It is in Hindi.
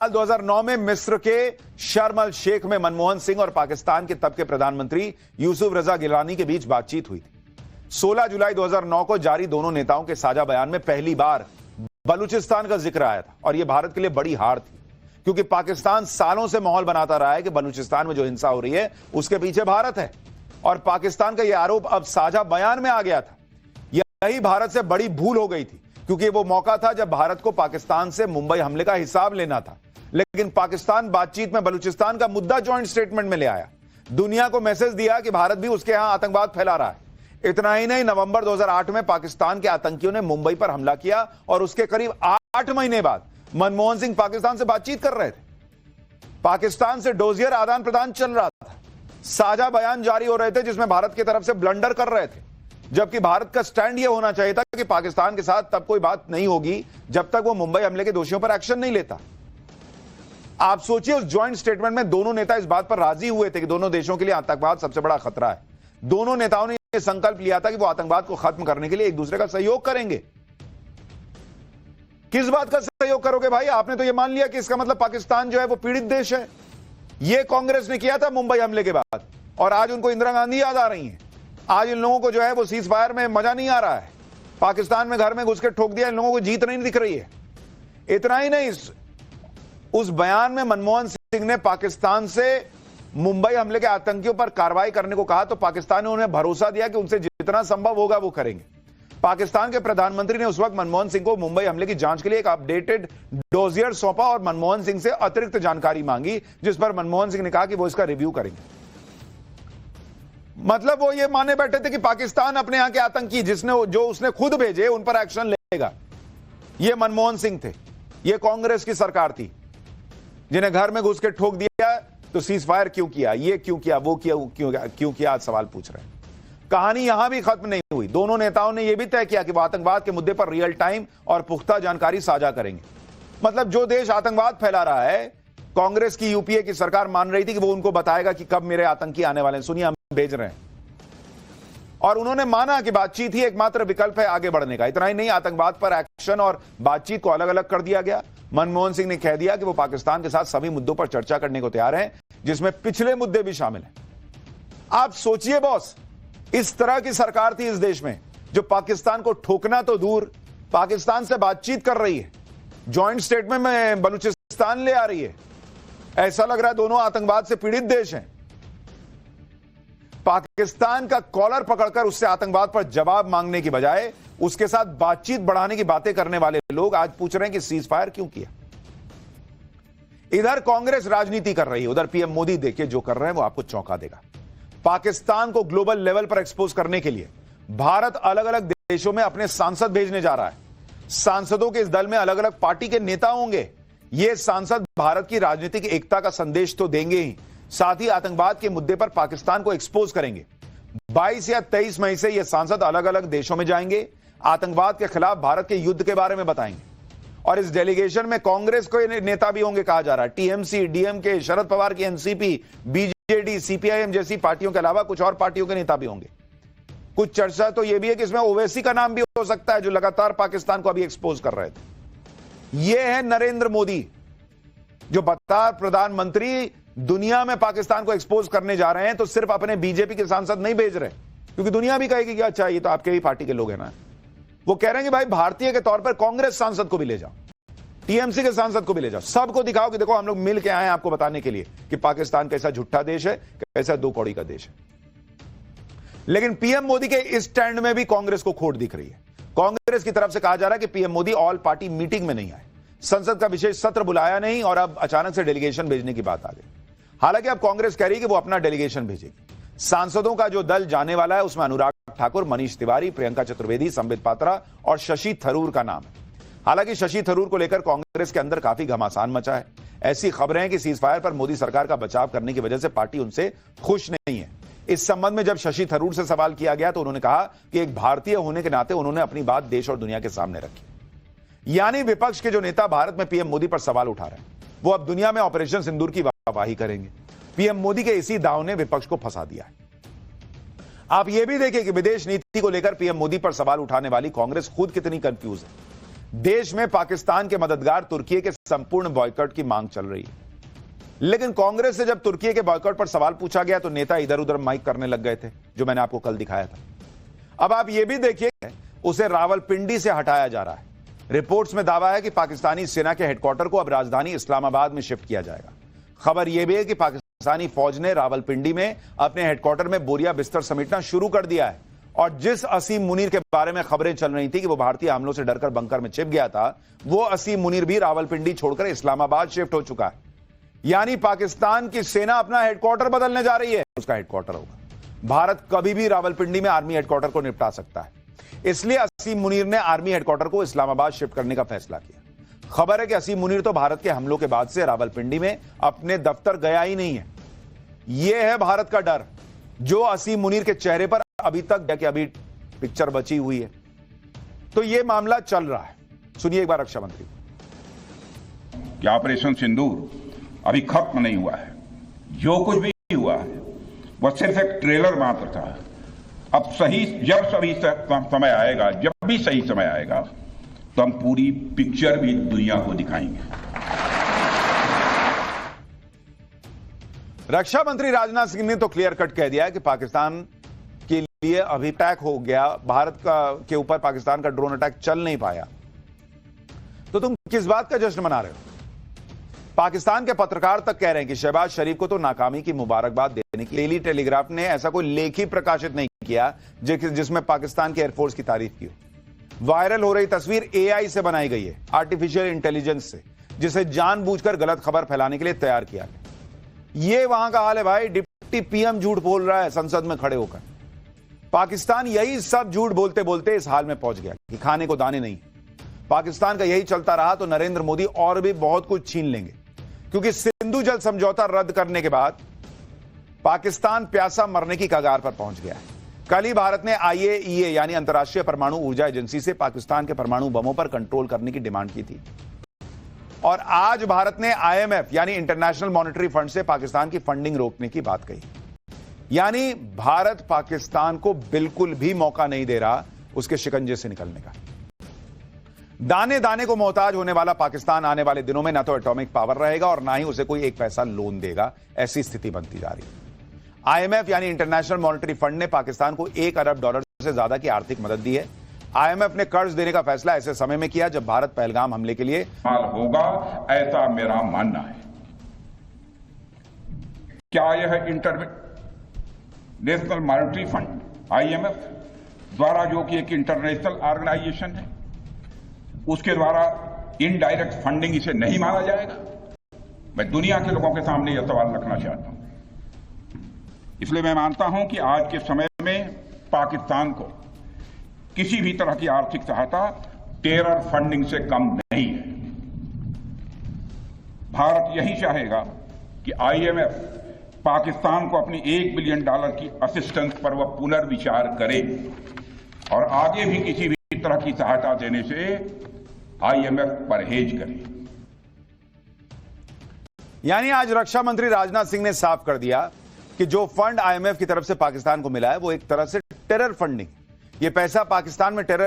2009 में मिस्र के शर्म अल शेख में मनमोहन सिंह और पाकिस्तान के तब के प्रधानमंत्री यूसुफ रजा गिलानी के बीच बातचीत हुई थी। 16 जुलाई 2009 को जारी दोनों नेताओं के साझा बयान में पहली बार बलूचिस्तान का जिक्र आया था और यह भारत के लिए बड़ी हार थी, क्योंकि पाकिस्तान सालों से माहौल बनाता रहा है कि बलूचिस्तान में जो हिंसा हो रही है उसके पीछे भारत है, और पाकिस्तान का यह आरोप अब साझा बयान में आ गया था। यही भारत से बड़ी भूल हो गई थी, क्योंकि वो मौका था जब भारत को पाकिस्तान से मुंबई हमले का हिसाब लेना था। लेकिन पाकिस्तान बातचीत में बलूचिस्तान का मुद्दा जॉइंट स्टेटमेंट में ले आया, दुनिया को मैसेज दिया कि भारत भी उसके यहां आतंकवाद फैला रहा है। इतना ही नहीं, नवंबर 2008 में पाकिस्तान के आतंकियों ने मुंबई पर हमला किया और उसके करीब 8 महीने बाद मनमोहन सिंह पाकिस्तान से बातचीत कर रहे थे। पाकिस्तान से डोजियर आदान प्रदान चल रहा था, साझा बयान जारी हो रहे थे जिसमें भारत की तरफ से ब्लंडर कर रहे थे, जबकि भारत का स्टैंड यह होना चाहिए था कि पाकिस्तान के साथ तब कोई बात नहीं होगी जब तक वो मुंबई हमले के दोषियों पर एक्शन नहीं लेता। आप सोचिए, उस ज्वाइंट स्टेटमेंट में दोनों नेता इस बात पर राजी हुए थे कि दोनों देशों के लिए आतंकवाद सबसे बड़ा खतरा है। दोनों नेताओं ने यह संकल्प लिया था कि वो आतंकवाद को खत्म करने के लिए एक दूसरे का सहयोग करेंगे। किस बात का सहयोग करोगे भाई? आपने तो यह मान लिया कि इसका मतलब पाकिस्तान जो है वो पीड़ित देश है। यह कांग्रेस ने किया था मुंबई हमले के बाद, और आज उनको इंदिरा गांधी याद आ रही है। आज इन लोगों को जो है वो सीज फायर में मजा नहीं आ रहा है। पाकिस्तान में घर में घुस के ठोक दिया, इन लोगों को जीत नहीं दिख रही है। इतना ही नहीं, उस बयान में मनमोहन सिंह ने पाकिस्तान से मुंबई हमले के आतंकियों पर कार्रवाई करने को कहा, तो पाकिस्तान ने उन्हें भरोसा दिया कि उनसे जितना संभव होगा वो करेंगे। पाकिस्तान के प्रधानमंत्री ने उस वक्त मनमोहन सिंह को मुंबई हमले की जांच के लिए एक अपडेटेड डोजियर सौंपा और मनमोहन सिंह से अतिरिक्त जानकारी मांगी, जिस पर मनमोहन सिंह ने कहा कि वो इसका रिव्यू करेंगे। मतलब वो ये माने बैठे थे कि पाकिस्तान अपने यहां के आतंकी जो उसने खुद भेजे उन पर एक्शन लेगा। ये मनमोहन सिंह थे, ये कांग्रेस की सरकार थी जिन्हें घर में घुस के ठोक दिया, तो सीज फायर क्यों किया, ये क्यों किया, वो क्यों किया, आज सवाल पूछ रहे हैं। कहानी यहां भी खत्म नहीं हुई। दोनों नेताओं ने यह भी तय किया कि वो आतंकवाद के मुद्दे पर रियल टाइम और पुख्ता जानकारी साझा करेंगे। मतलब जो देश आतंकवाद फैला रहा है, कांग्रेस की यूपीए की सरकार मान रही थी कि वो उनको बताएगा कि कब मेरे आतंकी आने वाले हैं, सुनिए हम भेज रहे हैं। और उन्होंने माना कि बातचीत ही एकमात्र विकल्प है आगे बढ़ने का। इतना ही नहीं, आतंकवाद पर एक्शन और बातचीत को अलग अलग कर दिया गया। मनमोहन सिंह ने कह दिया कि वो पाकिस्तान के साथ सभी मुद्दों पर चर्चा करने को तैयार हैं, जिसमें पिछले मुद्दे भी शामिल हैं। आप सोचिए बॉस, इस तरह की सरकार थी इस देश में जो पाकिस्तान को ठोकना तो दूर, पाकिस्तान से बातचीत कर रही है, ज्वाइंट स्टेटमेंट में बलूचिस्तान ले आ रही है। ऐसा लग रहा है दोनों आतंकवाद से पीड़ित देश हैं। पाकिस्तान का कॉलर पकड़कर उससे आतंकवाद पर जवाब मांगने की बजाय उसके साथ बातचीत बढ़ाने की बातें करने वाले लोग आज पूछ रहे हैं कि सीज फायर क्यों किया। इधर कांग्रेस राजनीति कर रही है, उधर पीएम मोदी देखिए जो कर रहे हैं वो आपको चौंका देगा। पाकिस्तान को ग्लोबल लेवल पर एक्सपोज करने के लिए भारत अलग अलग देशों में अपने सांसद भेजने जा रहा है। सांसदों के इस दल में अलग अलग पार्टी के नेता होंगे। ये सांसद भारत की राजनीतिक एकता का संदेश तो देंगे ही, साथ ही आतंकवाद के मुद्दे पर पाकिस्तान को एक्सपोज करेंगे। 22 या 23 मई से ये सांसद अलग अलग देशों में जाएंगे, आतंकवाद के खिलाफ भारत के युद्ध के बारे में बताएंगे। और इस डेलीगेशन में कांग्रेस के नेता भी होंगे कहा जा रहा है। टीएमसी, डीएमके, शरद पवार की एनसीपी, बीजेडी, सीपीआईएम जैसी पार्टियों के अलावा कुछ और पार्टियों के नेता भी होंगे। कुछ चर्चा तो यह भी है कि इसमें ओवैसी का नाम भी हो सकता है, जो लगातार पाकिस्तान को अभी एक्सपोज कर रहे थे। यह है नरेंद्र मोदी, जो बता प्रधानमंत्री दुनिया में पाकिस्तान को एक्सपोज करने जा रहे हैं, तो सिर्फ अपने बीजेपी के सांसद नहीं भेज रहे, क्योंकि दुनिया भी कहेगी कि अच्छा ये तो आपके ही पार्टी के लोग हैं ना। वो कह रहे हैं कि भाई भारतीय के तौर पर कांग्रेस सांसद को भी ले जाओ, टीएमसी के सांसद को भी ले जाओ, सबको दिखाओ कि देखो हम लोग मिल के आए हैं आपको बताने के लिए कि पाकिस्तान कैसा झूठा देश है, कैसा दो कौड़ी का देश है। लेकिन पीएम मोदी के इस स्टैंड में भी कांग्रेस को खोट दिख रही है। कांग्रेस की तरफ से कहा जा रहा है कि PM Modi all party meeting में नहीं आए, संसद का विशेष सत्र बुलाया नहीं, और अब अचानक से डेलीगेशन भेजने की बात आ गई। हालांकि अब कांग्रेस कह रही है कि वो अपना डेलीगेशन भेजेगी। सांसदों का जो दल जाने वाला है उसमें अनुराग ठाकुर, मनीष तिवारी, प्रियंका चतुर्वेदी, संबित पात्रा और शशि थरूर का नाम है। हालांकि शशि थरूर को लेकर कांग्रेस के अंदर काफी घमासान मचा है। ऐसी खबरें हैं कि सीज फायर पर मोदी सरकार का बचाव करने की वजह से पार्टी उनसे खुश नहीं है। इस संबंध में जब शशि थरूर से सवाल किया गया तो उन्होंने कहा कि एक भारतीय होने के नाते उन्होंने अपनी बात देश और दुनिया के सामने रखी। यानी विपक्ष के जो नेता भारत में पीएम मोदी पर सवाल उठा रहे हैं, वो अब दुनिया में ऑपरेशन सिंदूर की वाहवाही करेंगे। पीएम मोदी के इसी दांव ने विपक्ष को फंसा दिया है। आप यह भी देखिए कि विदेश नीति को लेकर पीएम मोदी पर सवाल उठाने वाली कांग्रेस खुद कितनी कंफ्यूज है। देश में पाकिस्तान के मददगार तुर्की के संपूर्ण बॉयकॉट की मांग चल रही है। लेकिन कांग्रेस से जब तुर्की के बॉयकॉट पर सवाल पूछा गया तो नेता इधर उधर माइक करने लग गए थे, जो मैंने आपको कल दिखाया था। अब आप यह भी देखिए, उसे रावलपिंडी से हटाया जा रहा है। रिपोर्ट्स में दावा है कि पाकिस्तानी सेना के हेडक्वार्टर को अब राजधानी इस्लामाबाद में शिफ्ट किया जाएगा। खबर यह भी है कि पाकिस्तानी फौज ने रावलपिंडी में अपने हेडक्वार्टर में बोरिया बिस्तर समेटना शुरू कर दिया है। और जिस असीम मुनीर के बारे में खबरें चल रही थी कि वो भारतीय हमलों से डरकर बंकर में छिप गया था, वो असीम मुनीर भी रावलपिंडी छोड़कर इस्लामाबाद शिफ्ट हो चुका है। यानी पाकिस्तान की सेना अपना हेडक्वार्टर बदलने जा रही है, उसका हेडक्वार्टर होगा। भारत कभी भी रावलपिंडी में आर्मी हेडक्वार्टर को निपटा सकता है, इसलिए असीम मुनीर ने आर्मी हेडक्वार्टर को इस्लामाबाद शिफ्ट करने का फैसला किया। खबर है कि असीम मुनीर तो भारत के हमलों के बाद से रावलपिंडी में अपने दफ्तर गया ही नहीं है। यह है भारत का डर, जो असीम मुनीर के चेहरे पर अभी तक अभी पिक्चर बची हुई है। तो यह मामला चल रहा है। सुनिए एक बार रक्षा मंत्री। कि ऑपरेशन सिंदूर अभी खत्म नहीं हुआ है। जो कुछ भी हुआ है वह सिर्फ एक ट्रेलर मात्र था। अब जब समय आएगा, जब भी सही समय आएगा, तो हम पूरी पिक्चर भी दुनिया को दिखाएंगे। रक्षा मंत्री राजनाथ सिंह ने तो क्लियर कट कह दिया है कि पाकिस्तान के लिए अभी अटैक हो गया, भारत के ऊपर पाकिस्तान का ड्रोन अटैक चल नहीं पाया। तो तुम किस बात का जश्न मना रहे हो? पाकिस्तान के पत्रकार तक कह रहे हैं कि शहबाज शरीफ को तो नाकामी की मुबारकबाद देने की। डेली टेलीग्राफ ने ऐसा कोई लेख ही प्रकाशित नहीं किया जिसमें पाकिस्तान के एयरफोर्स की तारीफ की हो। वायरल हो रही तस्वीर एआई से बनाई गई है, आर्टिफिशियल इंटेलिजेंस से, जिसे जानबूझकर गलत खबर फैलाने के लिए तैयार किया गया। यह वहां का हाल है भाई। डिप्टी पीएम झूठ बोल रहा है संसद में खड़े होकर। पाकिस्तान यही सब झूठ बोलते बोलते इस हाल में पहुंच गया कि खाने को दाने नहीं। पाकिस्तान का यही चलता रहा तो नरेंद्र मोदी और भी बहुत कुछ छीन लेंगे, क्योंकि सिंधु जल समझौता रद्द करने के बाद पाकिस्तान प्यासा मरने की कगार पर पहुंच गया है। कल ही भारत ने आईएईए यानी अंतर्राष्ट्रीय परमाणु ऊर्जा एजेंसी से पाकिस्तान के परमाणु बमों पर कंट्रोल करने की डिमांड की थी। और आज भारत ने आईएमएफ यानी इंटरनेशनल मॉनेटरी फंड से पाकिस्तान की फंडिंग रोकने की बात कही। यानी भारत पाकिस्तान को बिल्कुल भी मौका नहीं दे रहा उसके शिकंजे से निकलने का। दाने दाने को मोहताज होने वाला पाकिस्तान आने वाले दिनों में न तो एटॉमिक पावर रहेगा और ना ही उसे कोई एक पैसा लोन देगा। ऐसी स्थिति बनती जा रही है। आईएमएफ यानी इंटरनेशनल मॉनेटरी फंड ने पाकिस्तान को $1 अरब से ज्यादा की आर्थिक मदद दी है। आईएमएफ ने कर्ज देने का फैसला ऐसे समय में किया जब भारत पहलगाम हमले के लिए होगा, ऐसा मेरा मानना है। क्या यह इंटरनेशनल मॉनेटरी फंड आईएमएफ द्वारा, जो कि एक इंटरनेशनल ऑर्गेनाइजेशन है, उसके द्वारा इनडायरेक्ट फंडिंग इसे नहीं माना जाएगा? मैं दुनिया के लोगों के सामने यह सवाल रखना चाहता हूं। इसलिए मैं मानता हूं कि आज के समय में पाकिस्तान को किसी भी तरह की आर्थिक सहायता टेरर फंडिंग से कम नहीं है। भारत यही चाहेगा कि आईएमएफ पाकिस्तान को अपनी $1 बिलियन की असिस्टेंस पर वह पुनर्विचार करे और आगे भी किसी भी तरह की सहायता देने से आईएमएफ परहेज करे। यानी आज रक्षा मंत्री राजनाथ सिंह ने साफ कर दिया कि जो फंड आईएमएफ की तरफ से पाकिस्तान को मिला है वो एक तरह से टेरर फंडिंग। ये पैसा पाकिस्तान में टेरर